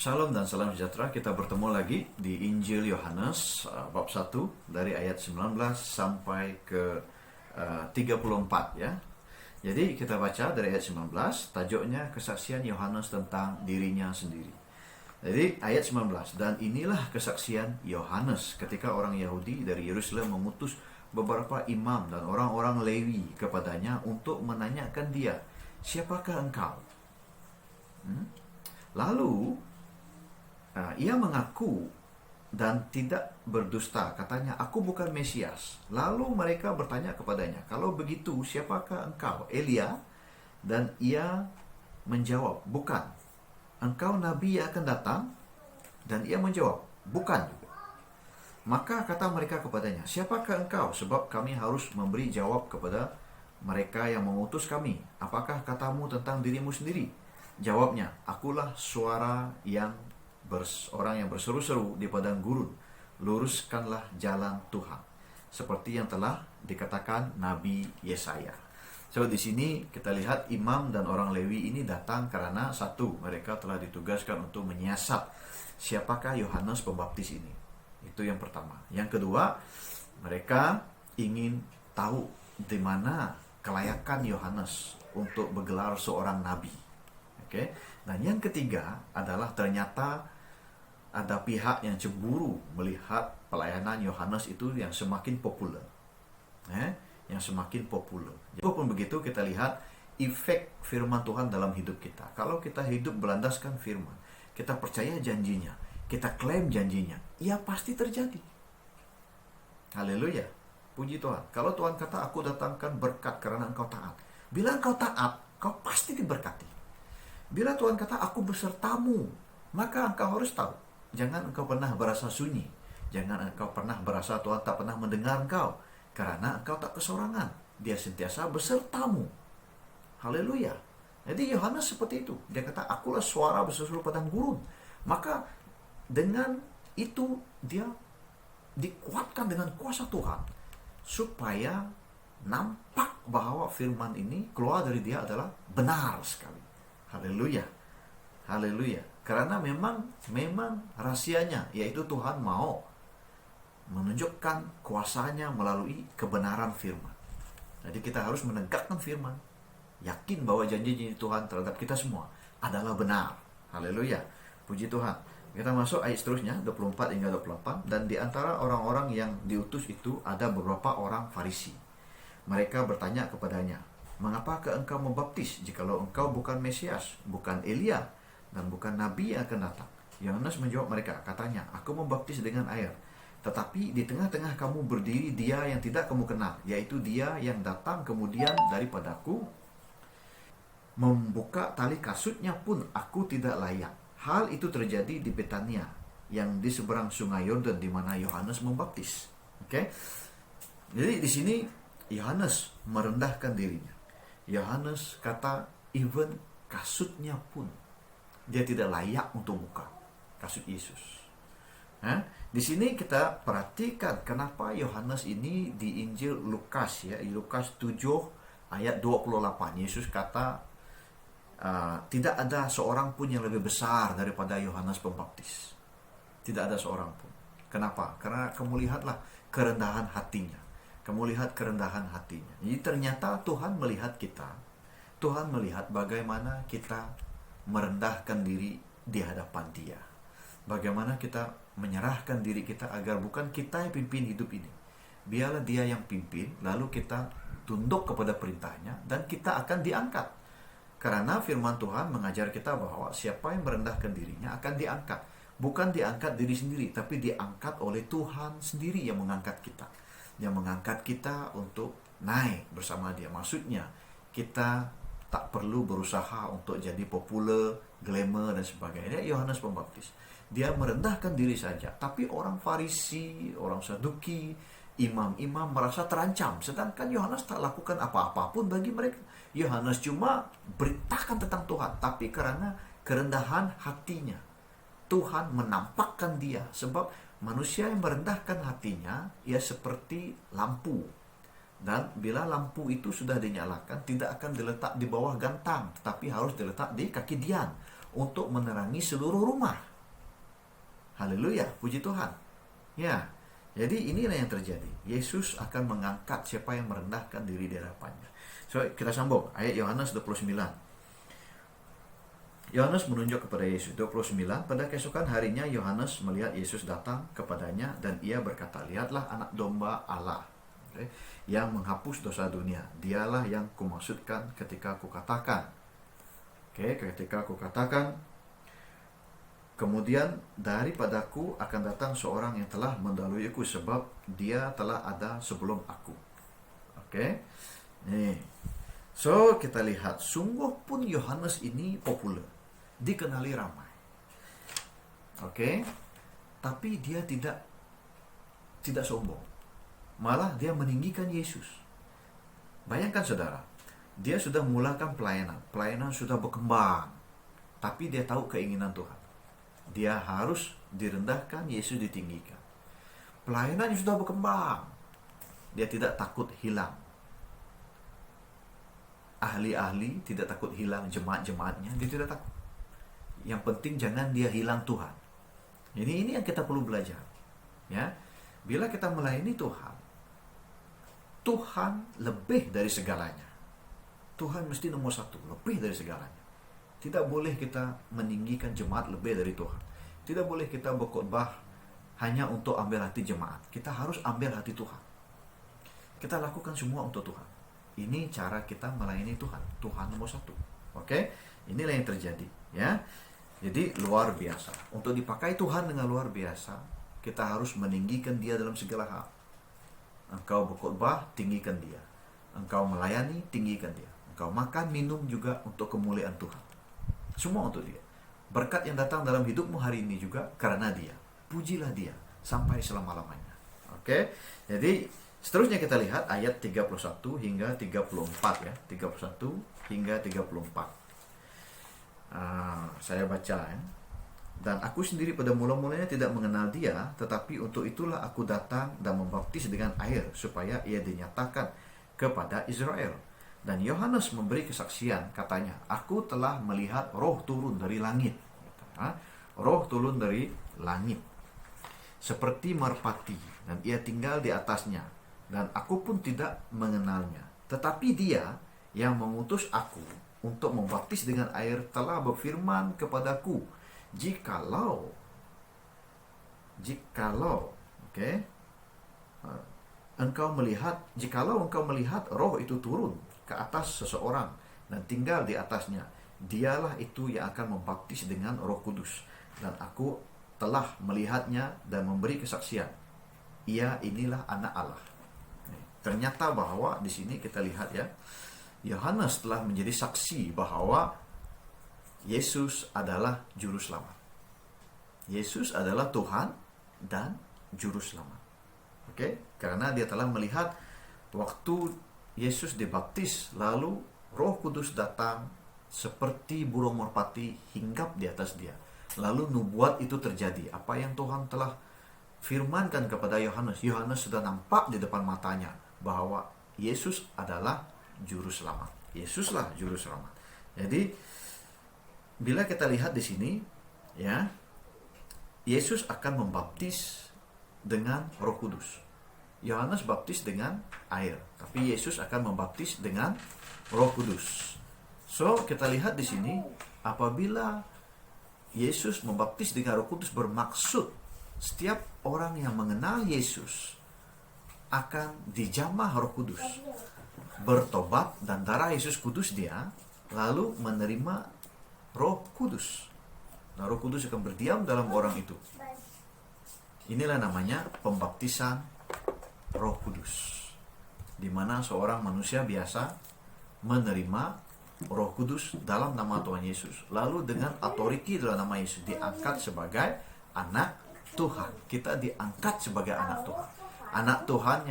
Shalom dan salam sejahtera. Kita bertemu lagi di Injil Yohanes bab 1 dari ayat 19 sampai ke 34 ya. Jadi kita baca dari ayat 19, tajuknya kesaksian Yohanes tentang dirinya sendiri. Jadi ayat 19, dan inilah kesaksian Yohanes ketika orang Yahudi dari Yerusalem mengutus beberapa imam dan orang-orang Lewi kepadanya untuk menanyakan dia, siapakah engkau? Lalu ia mengaku dan tidak berdusta. Katanya, aku bukan Mesias. Lalu mereka bertanya kepadanya, kalau begitu siapakah engkau? Elia? Dan ia menjawab, bukan. Engkau nabi yang akan datang? Dan ia menjawab, bukan juga. Maka kata mereka kepadanya, siapakah engkau? Sebab kami harus memberi jawab kepada mereka yang mengutus kami. Apakah katamu tentang dirimu sendiri? Jawabnya, akulah suara orang yang berseru-seru di padang gurun, luruskanlah jalan Tuhan, seperti yang telah dikatakan Nabi Yesaya. So di sini kita lihat imam dan orang Lewi ini datang karena satu, mereka telah ditugaskan untuk menyiasat siapakah Yohanes Pembaptis ini. Itu yang pertama. Yang kedua, mereka ingin tahu di mana kelayakan Yohanes untuk bergelar seorang nabi. Oke. Dan yang ketiga adalah ternyata ada pihak yang cemburu melihat pelayanan Yohanes itu yang semakin populer. Yang semakin populer. Walaupun begitu, kita lihat efek firman Tuhan dalam hidup kita. Kalau kita hidup berlandaskan firman, kita percaya janjinya, kita klaim janjinya, ya pasti terjadi. Haleluya. Puji Tuhan. Kalau Tuhan kata, aku datangkan berkat karena engkau taat. Bila engkau taat, kau pasti diberkati. Bila Tuhan kata, aku besertamu, maka engkau harus tahu. Jangan engkau pernah berasa sunyi. Jangan engkau pernah berasa Tuhan tak pernah mendengar engkau. Karena engkau tak kesorangan. Dia sentiasa besertamu. Haleluya. Jadi Yohanes seperti itu. Dia kata, akulah suara berseru padang gurun. Maka dengan itu dia dikuatkan dengan kuasa Tuhan. Supaya nampak bahwa firman ini keluar dari dia adalah benar sekali. Haleluya. Haleluya. Karena memang rahasianya, yaitu Tuhan mau menunjukkan kuasanya melalui kebenaran firman. Jadi kita harus menegakkan firman, yakin bahwa janji-janji Tuhan terhadap kita semua adalah benar. Haleluya. Puji Tuhan. Kita masuk ayat seterusnya 24 hingga 28. Dan di antara orang-orang yang diutus itu ada beberapa orang Farisi. Mereka bertanya kepadanya, mengapakah engkau membaptis jikalau engkau bukan Mesias, bukan Elia, dan bukan nabi yang akan datang? Yohanes menjawab mereka, katanya, aku membaptis dengan air, tetapi di tengah-tengah kamu berdiri dia yang tidak kamu kenal, yaitu dia yang datang kemudian daripadaku, membuka tali kasutnya pun aku tidak layak. Hal itu terjadi di Betania, yang di seberang sungai Yordan, di mana Yohanes membaptis. Oke? Jadi di sini Yohanes merendahkan dirinya. Yohanes kata, even kasutnya pun dia tidak layak untuk buka kasut Yesus. Di sini kita perhatikan kenapa Yohanes ini di Injil Lukas ya, Lukas 7 ayat 28. Yesus kata, tidak ada seorang pun yang lebih besar daripada Yohanes Pembaptis. Tidak ada seorang pun. Kenapa? Karena kamu lihatlah kerendahan hatinya. Kamu lihat kerendahan hatinya. Jadi ternyata Tuhan melihat kita. Tuhan melihat bagaimana kita merendahkan diri di hadapan Dia. Bagaimana kita menyerahkan diri kita agar bukan kita yang pimpin hidup ini. Biarlah Dia yang pimpin, lalu kita tunduk kepada perintahnya dan kita akan diangkat. Karena firman Tuhan mengajar kita bahwa siapa yang merendahkan dirinya akan diangkat. Bukan diangkat diri sendiri, tapi diangkat oleh Tuhan sendiri yang mengangkat kita. Yang mengangkat kita untuk naik bersama Dia. Maksudnya kita tak perlu berusaha untuk jadi populer, glamour dan sebagainya. Yohanes Pembaptis, dia merendahkan diri saja. Tapi orang Farisi, orang Saduki, imam-imam merasa terancam. Sedangkan Yohanes tak lakukan apa-apa pun bagi mereka. Yohanes cuma beritakan tentang Tuhan. Tapi karena kerendahan hatinya, Tuhan menampakkan dia. Sebab manusia yang merendahkan hatinya, ia seperti lampu. Dan bila lampu itu sudah dinyalakan, tidak akan diletak di bawah gantang, tetapi harus diletak di kaki dian untuk menerangi seluruh rumah. Haleluya, puji Tuhan. Ya, jadi inilah yang terjadi. Yesus akan mengangkat siapa yang merendahkan diri di hadapannya. So, kita sambung ayat Yohanes 29. Yohanes menunjuk kepada Yesus. 29, pada keesokan harinya Yohanes melihat Yesus datang kepadanya dan ia berkata, lihatlah anak domba Allah, yang menghapus dosa dunia. Dialah yang kumaksudkan ketika kukatakan. Ketika kukatakan, kemudian daripadaku akan datang seorang yang telah mendahuluiku sebab dia telah ada sebelum aku. Nih. So, kita lihat sungguh pun Yohanes ini populer, dikenali ramai. Tapi dia tidak sombong. Malah dia meninggikan Yesus. Bayangkan saudara, dia sudah mulakan pelayanan sudah berkembang, tapi dia tahu keinginan Tuhan. Dia harus direndahkan, Yesus ditinggikan. Pelayanannya sudah berkembang, dia tidak takut hilang. Ahli-ahli tidak takut hilang, jemaat-jemaatnya dia tidak takut. Yang penting jangan dia hilang Tuhan. Ini yang kita perlu belajar. Ya, bila kita melayani Tuhan, Tuhan lebih dari segalanya. Tuhan mesti nomor satu, lebih dari segalanya. Tidak boleh kita meninggikan jemaat lebih dari Tuhan. Tidak boleh kita berkhotbah hanya untuk ambil hati jemaat. Kita harus ambil hati Tuhan. Kita lakukan semua untuk Tuhan. Ini cara kita melayani Tuhan. Tuhan nomor satu. Inilah yang terjadi. Ya, jadi luar biasa. Untuk dipakai Tuhan dengan luar biasa, kita harus meninggikan Dia dalam segala hal. Engkau berkhotbah, tinggikan Dia. Engkau melayani, tinggikan Dia. Engkau makan, minum juga untuk kemuliaan Tuhan. Semua untuk Dia. Berkat yang datang dalam hidupmu hari ini juga karena Dia. Pujilah Dia sampai selama-lamanya. Jadi seterusnya kita lihat ayat 31 hingga 34 ya. 31 hingga 34. Saya baca ya. Dan aku sendiri pada mula-mulanya tidak mengenal Dia, tetapi untuk itulah aku datang dan membaptis dengan air supaya Ia dinyatakan kepada Israel. Dan Yohanes memberi kesaksian, katanya, aku telah melihat roh turun dari langit. Roh turun dari langit seperti merpati, dan Ia tinggal di atasnya. Dan aku pun tidak mengenalnya. Tetapi Dia yang mengutus aku untuk membaptis dengan air telah berfirman kepadaku, jikalau engkau melihat roh itu turun ke atas seseorang dan tinggal di atasnya, dialah itu yang akan membaptis dengan Roh Kudus. Dan aku telah melihatnya dan memberi kesaksian, ia inilah anak Allah. Ternyata bahwa di sini kita lihat ya, Yohanes telah menjadi saksi bahwa Yesus adalah juru selamat. Yesus adalah Tuhan dan juru selamat. Karena dia telah melihat waktu Yesus dibaptis, lalu Roh Kudus datang seperti burung merpati hinggap di atas dia. Lalu nubuat itu terjadi. Apa yang Tuhan telah firmankan kepada Yohanes, Yohanes sudah nampak di depan matanya bahwa Yesus adalah juru selamat. Yesuslah juru selamat. Jadi bila kita lihat di sini ya, Yesus akan membaptis dengan Roh Kudus. Yohanes baptis dengan air, tapi Yesus akan membaptis dengan Roh Kudus. So, kita lihat di sini apabila Yesus membaptis dengan Roh Kudus bermaksud setiap orang yang mengenal Yesus akan dijamah Roh Kudus, bertobat dan darah Yesus kudus dia, lalu menerima Roh Kudus. Nah, Roh Kudus akan berdiam dalam orang itu. Inilah namanya pembaptisan Roh Kudus, di mana seorang manusia biasa menerima Roh Kudus dalam nama Tuhan Yesus, lalu dengan otoriti dalam nama Yesus diangkat sebagai anak Tuhan. Kita diangkat sebagai anak Tuhan. Anak Tuhan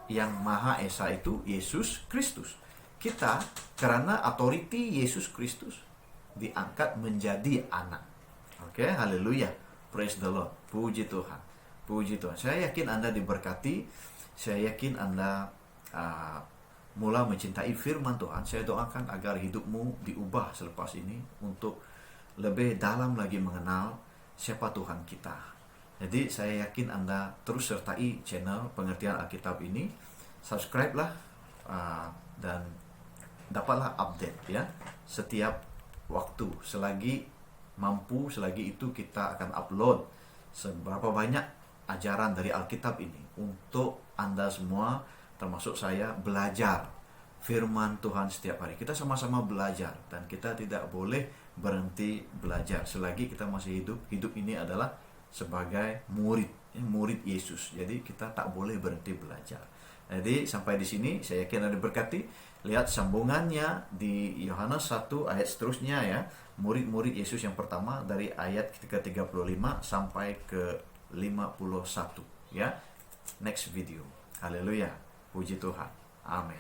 yang Maha Esa itu Yesus Kristus. Kita karena otoriti Yesus Kristus diangkat menjadi anak. Haleluya. Praise the Lord. Puji Tuhan. Puji Tuhan. Saya yakin Anda diberkati. Saya yakin Anda mula mencintai firman Tuhan. Saya doakan agar hidupmu diubah selepas ini untuk lebih dalam lagi mengenal siapa Tuhan kita. Jadi saya yakin Anda terus sertai channel Pengertian Alkitab ini. Subscribe lah, dan dapatlah update ya setiap waktu. Selagi mampu, selagi itu kita akan upload seberapa banyak ajaran dari Alkitab ini untuk Anda semua, termasuk saya, belajar firman Tuhan setiap hari. Kita sama-sama belajar dan kita tidak boleh berhenti belajar selagi kita masih hidup. Hidup ini adalah sebagai murid Yesus. Jadi kita tak boleh berhenti belajar. Jadi sampai di sini saya yakin Anda diberkati. Lihat sambungannya di Yohanes 1 ayat seterusnya ya. Murid-murid Yesus yang pertama dari ayat ke-35 sampai ke 51 ya. Next video. Haleluya. Puji Tuhan. Amin.